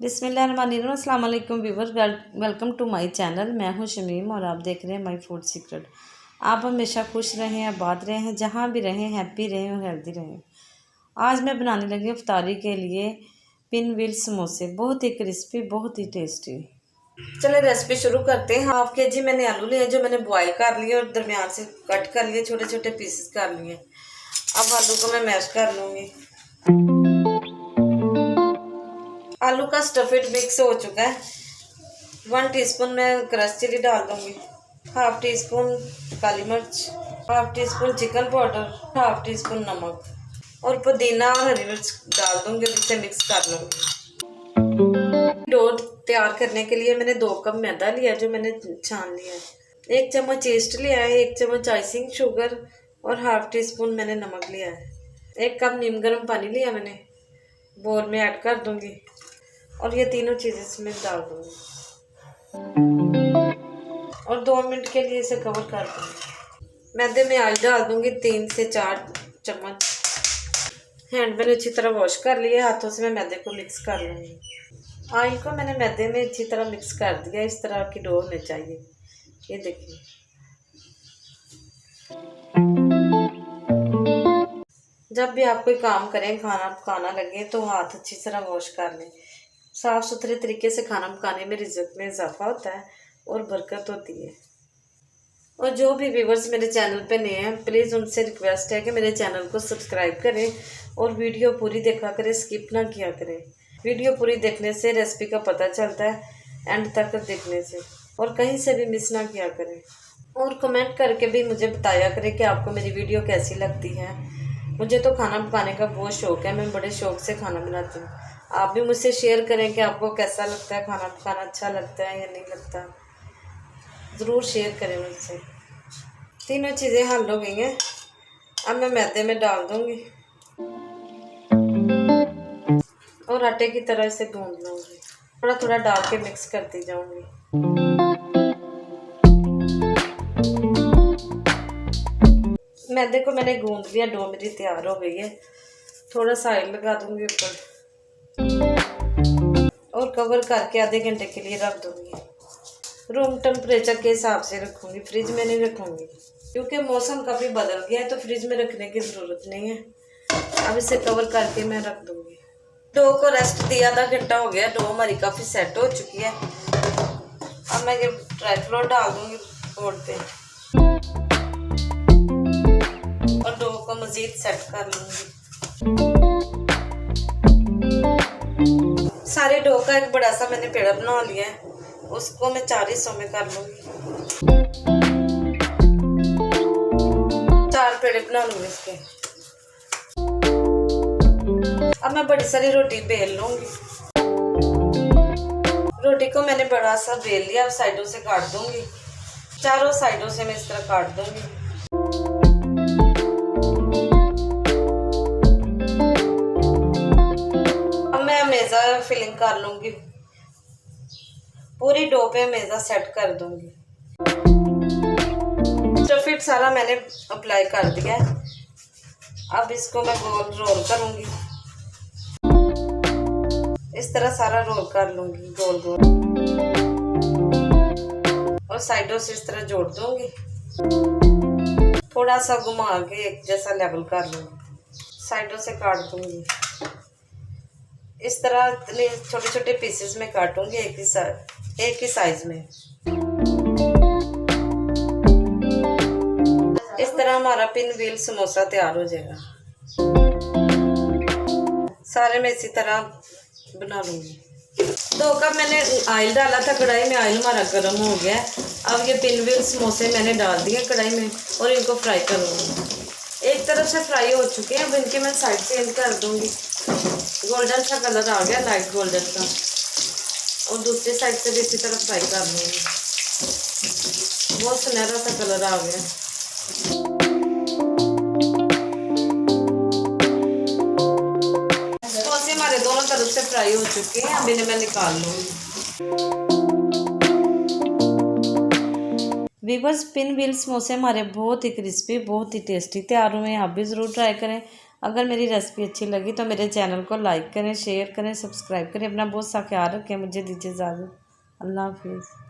बिस्मिल्लाहिर्रहमानिर्रहीम। अस्सलाम वालेकुम viewers, welcome to my channel. मैं हूं शमीम और आप देख रहे हैं माय फूड सीक्रेट। आप हमेशा खुश रहें, आबाद रहें, जहां भी रहें हैप्पी रहें और हेल्दी रहें। आज मैं बनाने लगी हूं इफ्तारी के लिए पिन व्हील समोसे, बहुत ही क्रिस्पी, बहुत ही टेस्टी। चले रेसिपी शुरू करते हैं। 1/2 kg मैंने आलू लिए जो मैंने बॉयल कर लिए और दरमियान से कट कर लिए, छोटे छोटे पीसेस कर लिए। अब आलू को मैं मैश कर लूँगी। आलू का स्टफिड मिक्स हो चुका है। 1 टीस्पून मैं क्रश चिली डाल दूंगी, 1/2 टीस्पून काली मिर्च, 1/2 टीस्पून चिकन पाउडर, 1/2 टीस्पून नमक और पुदीना और हरी मिर्च डाल दूंगी और इसे मिक्स कर लूँगी। डो तैयार करने के लिए मैंने 2 कप मैदा लिया जो मैंने छान लिया है। 1 चम्मच ईस्ट लिया है, 1 चम्मच आइसिंग शुगर और 1/2 टीस्पून मैंने नमक लिया है। 1 कप नीम गर्म पानी लिया मैंने, बोल में ऐड कर दूंगी और ये तीनों चीज़ें इसमें डाल दूंगी और 2 मिनट के लिए इसे कवर कर दूंगी। मैदे में ऑयल डाल दूंगी 3 से 4 चम्मच। हैंड मैंने अच्छी तरह वॉश कर लिया, हाथों से मैं मैदे को मिक्स कर लूँगी। ऑयल को मैंने मैदे में अच्छी तरह मिक्स कर दिया। इस तरह की डो होनी चाहिए, ये देखिए। जब भी आप कोई काम करें, खाना पकाना लगे, तो हाथ अच्छी तरह वॉश कर लें। साफ़ सुथरे तरीके से खाना पकाने में रिज़्क़ में इजाफा होता है और बरकत होती है। और जो भी व्यूवर्स मेरे चैनल पे नए हैं, प्लीज़ उनसे रिक्वेस्ट है कि मेरे चैनल को सब्सक्राइब करें और वीडियो पूरी देखा करें, स्किप ना किया करें। वीडियो पूरी देखने से रेसिपी का पता चलता है, एंड तक देखने से, और कहीं से भी मिस ना किया करें। और कमेंट करके भी मुझे बताया करें कि आपको मेरी वीडियो कैसी लगती है। मुझे तो खाना पकाने का बहुत शौक़ है, मैं बड़े शौक़ से खाना बनाती हूँ। आप भी मुझसे शेयर करें कि आपको कैसा लगता है, खाना पकाना अच्छा लगता है या नहीं लगता। ज़रूर शेयर करें मुझसे। तीनों चीज़ें हल हो गई हैं। अब मैं मैदे में डाल दूँगी और आटे की तरह इसे गूंद लूँगी। थोड़ा थोड़ा डाल के मिक्स करती जाऊँगी। मैदे को मैंने गूंद लिया, डो मेरी तैयार हो गई है। थोड़ा सा ऑयल लगा दूँगी ऊपर और कवर करके आधे घंटे के लिए रख दूँगी। रूम टेम्परेचर के हिसाब से रखूँगी, फ्रिज में नहीं रखूँगी क्योंकि मौसम काफ़ी बदल गया है, तो फ्रिज में रखने की ज़रूरत नहीं है। अब इसे कवर करके मैं रख दूँगी। डो को रेस्ट दिया, आधा घंटा हो गया। डो हमारी काफ़ी सेट हो चुकी है। अब मैं ये ड्राई फ्लोर डाल दूँगी बोर्ड पे और डो को मज़ीद सेट कर लूँगी। सारे डो का एक बड़ा सा मैंने पेड़ा बना लिया है, उसको मैं 4 हिस्सों में कर लूँगी। 4 पेड़े बना लूँगी इसके। अब मैं बड़ी सारी रोटी बेल लूँगी। रोटी को मैंने बड़ा सा बेल लिया, अब साइडों से काट दूँगी। चारों साइडों से मैं इस तरह काट दूँगी। अब मैं मेज़ा फिलिंग कर लूँगी, पूरी डो पे मेज़ा सेट कर दूँगी। स्टफिड सारा मैंने अप्लाई कर दिया है। अब इसको मैं गोल रोल करूँगी, इस तरह सारा रोल कर लूँगी गोल गोल और साइडों से इस तरह जोड़ दूँगी। थोड़ा सा घुमा के एक जैसा लेवल कर लूँगी, साइडों से काट दूँगी। इस तरह छोटे छोटे पीसेस में काटूँगी, एक ही साइज में। इस तरह हमारा पिन व्हील समोसा तैयार हो जाएगा। सारे मैं इसी तरह बना लूँगी। 2 कप मैंने ऑयल डाला था कढ़ाई में, ऑयल हमारा गर्म हो गया है। अब ये पिन व्हील समोसे मैंने डाल दिए कढ़ाई में और इनको फ्राई करूँगी। एक तरफ से फ्राई हो चुके हैं, अब इनके मैं साइड चेंज कर दूँगी। गोल्डन सा कलर आ गया, लाइट गोल्डन का, और दूसरी साइड से भी इसी तरह फ्राई कर लूँगी। बहुत सुनहरा सा कलर आ गया। समोसे हमारे दोनों तरफ से फ्राई हो चुके हैं, अब इन्हें मैं निकाल लूँगी। वीवर्स, पिन व्हील समोसे हमारे बहुत ही क्रिस्पी, बहुत ही टेस्टी तैयार हुए हैं। आप भी ज़रूर ट्राई करें। अगर मेरी रेसिपी अच्छी लगी तो मेरे चैनल को लाइक करें, शेयर करें, सब्सक्राइब करें। अपना बहुत सा ख्याल रखें। मुझे दीजिए इजाज़त। अल्लाह हाफिज़।